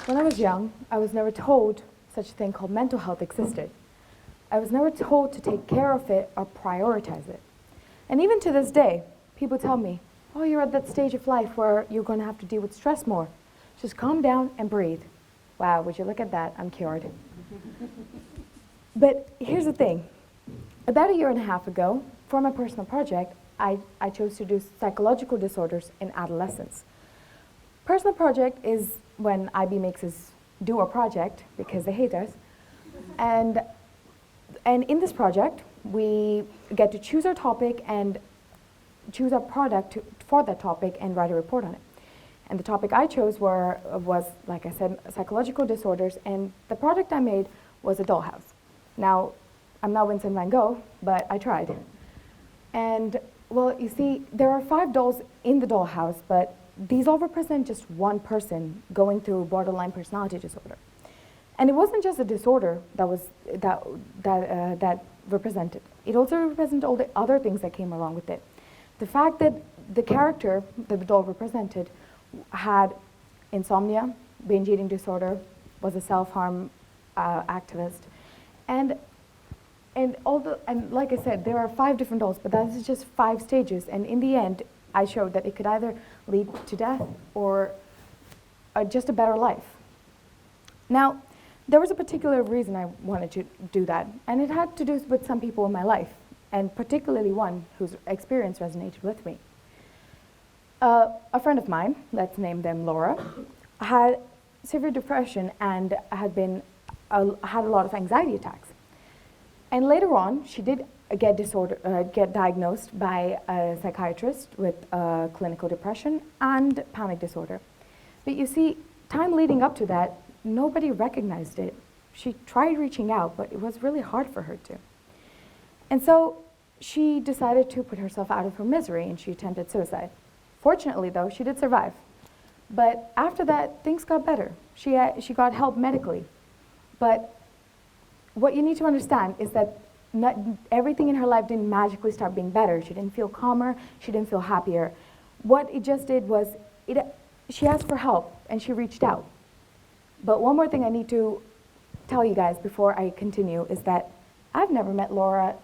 When I was young, I was never told such a thing called mental health existed. I was never told to take care of it or prioritize it. And even to this day, people tell me, oh, you're at that stage of life where you're going to have to deal with stress more. Just calm down and breathe. Wow, would you look at that? I'm cured. But here's the thing. About a year and a half ago, for my personal project, I chose to do psychological disorders in adolescents. Personal project is when IB makes us do a project because they hate us. And in this project, we get to choose our topic and choose a product for that topic and write a report on it. And the topic I chose was, like I said, psychological disorders, and the product I made was a dollhouse. Now, I'm not Vincent van Gogh, but I tried. And, well, you see, there are 5 dolls in the dollhouse, but these all represent just one person going through borderline personality disorder. And it wasn't just a disorder that represented. It also represented all the other things that came along with it. The fact that the character that the doll represented had insomnia, binge eating disorder, was a self-harm activist, and like I said, there are 5 different dolls, but that is just 5 stages. And in the end, I showed that it could either lead to death or just a better life. Now, there was a particular reason I wanted to do that, and it had to do with some people in my life, and particularly one whose experience resonated with me. A friend of mine, let's name them Laura, had severe depression and had a lot of anxiety attacks. And later on, she did get diagnosed by a psychiatrist with clinical depression and panic disorder. But you see, time leading up to that, nobody recognized it. She tried reaching out, but it was really hard for her to. And so she decided to put herself out of her misery, and she attempted suicide. Fortunately, though, she did survive. But after that, things got better. She got help medically. But what you need to understand is that not everything in her life didn't magically start being better. She didn't feel calmer. She didn't feel happier. What it just did was, she asked for help, and she reached out. But one more thing I need to tell you guys before I continue is that I've never met Laura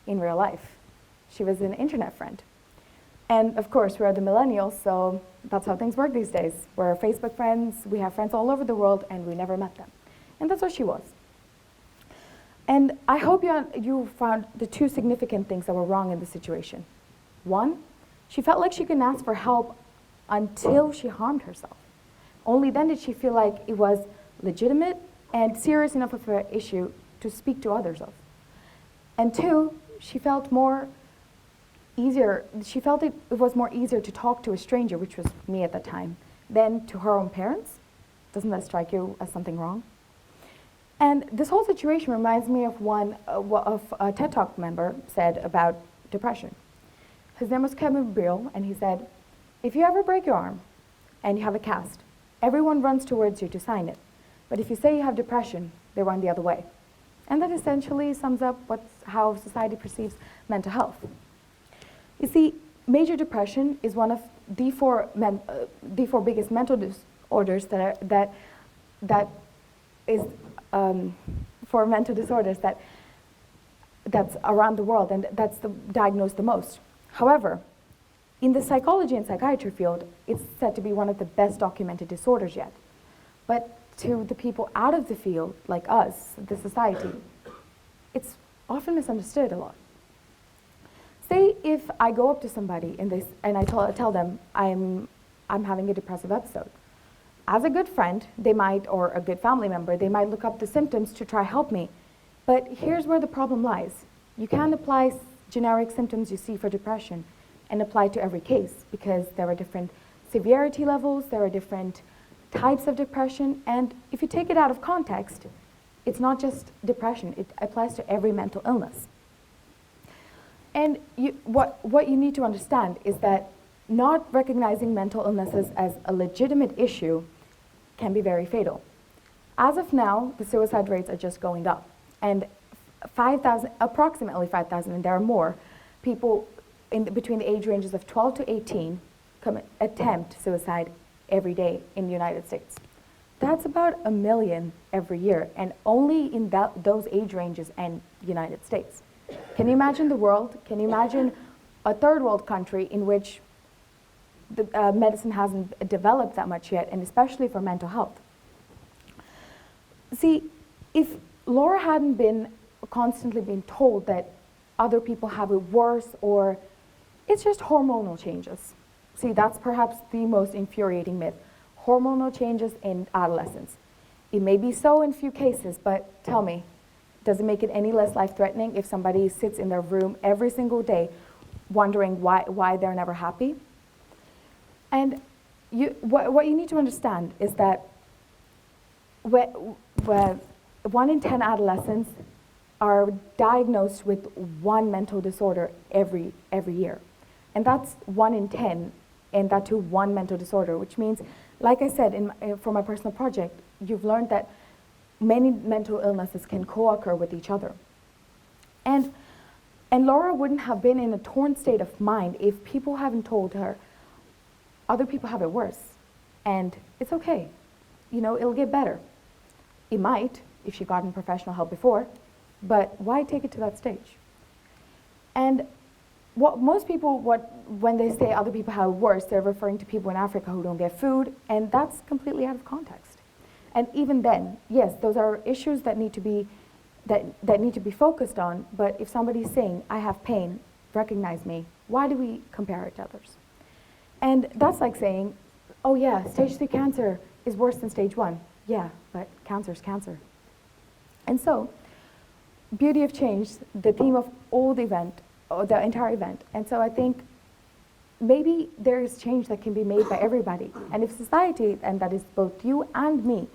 in real life. She was an internet friend. And of course, we're the millennials, so that's how things work these days. We're Facebook friends, we have friends all over the world, and we never met them. And that's what she was. And I hope you found the 2 significant things that were wrong in the situation. 1, she felt like she couldn't ask for help until she harmed herself. Only then did she feel like it was legitimate and serious enough of an issue to speak to others of. And 2, she felt it was more easier to talk to a stranger, which was me at the time, than to her own parents. Doesn't that strike you as something wrong? And this whole situation reminds me of of a TED Talk member said about depression. His name was Kevin Brill, and he said, if you ever break your arm and you have a cast, everyone runs towards you to sign it. But if you say you have depression, they run the other way. And that essentially sums up how society perceives mental health. You see, major depression is one of the 4 biggest mental disorders that is for mental disorders that's around the world, and that's diagnosed the most. However, in the psychology and psychiatry field, it's said to be one of the best documented disorders yet. But to the people out of the field, like us, the society, it's often misunderstood a lot. Say if I go up to somebody and I tell them I'm having a depressive episode. As a good friend, they might, or a good family member, they might look up the symptoms to try help me. But here's where the problem lies. You can't apply generic symptoms you see for depression and apply to every case, because there are different severity levels, there are different types of depression, and if you take it out of context, it's not just depression, it applies to every mental illness. And what you need to understand is that not recognizing mental illnesses as a legitimate issue can be very fatal. As of now, the suicide rates are just going up, and approximately 5,000, and there are more, people between the age ranges of 12 to 18 attempt suicide every day in the United States. That's about 1 million every year, and only in those age ranges and United States. Can you imagine the world? Can you imagine a third world country in which the medicine hasn't developed that much yet, and especially for mental health? See, if Laura hadn't been constantly being told that other people have it worse, or it's just hormonal changes. See, that's perhaps the most infuriating myth. Hormonal changes in adolescence. It may be so in few cases, but tell me, does it make it any less life-threatening if somebody sits in their room every single day wondering why they're never happy? And what you need to understand is that 1 in 10 adolescents are diagnosed with one mental disorder every year. And that's 1 in 10, and that too one mental disorder, which means, like I said for my personal project, you've learned that many mental illnesses can co-occur with each other. And Laura wouldn't have been in a torn state of mind if people haven't told her, other people have it worse, and it's okay. You know, it'll get better. It might, if she gotten professional help before, but why take it to that stage? And what most people, when they say other people have it worse, they're referring to people in Africa who don't get food, and that's completely out of context. And even then, yes, those are issues that need to be focused on, but if somebody's saying, I have pain, recognize me, why do we compare it to others? And that's like saying, oh yeah, stage 3 cancer is worse than stage 1. Yeah, but cancer is cancer. And so, beauty of change, the theme of all the event, or the entire event. And so I think maybe there is change that can be made by everybody. And if society, and that is both you and me,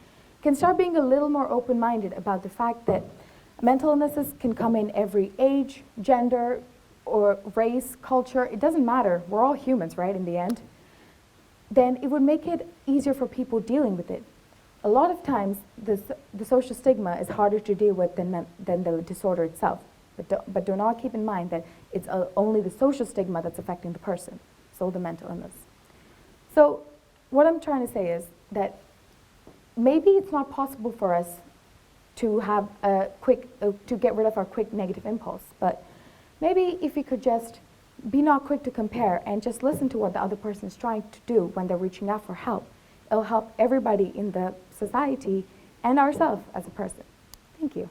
can start being a little more open-minded about the fact that mental illnesses can come in every age, gender, or race, culture, it doesn't matter. We're all humans, right, in the end. Then it would make it easier for people dealing with it. A lot of times, the social stigma is harder to deal with than the disorder itself. But do not keep in mind that it's only the social stigma that's affecting the person, so the mental illness. So what I'm trying to say is that maybe it's not possible for us to have to get rid of our quick negative impulse, but maybe if we could just be not quick to compare and just listen to what the other person is trying to do when they're reaching out for help, it'll help everybody in the society and ourselves as a person. Thank you.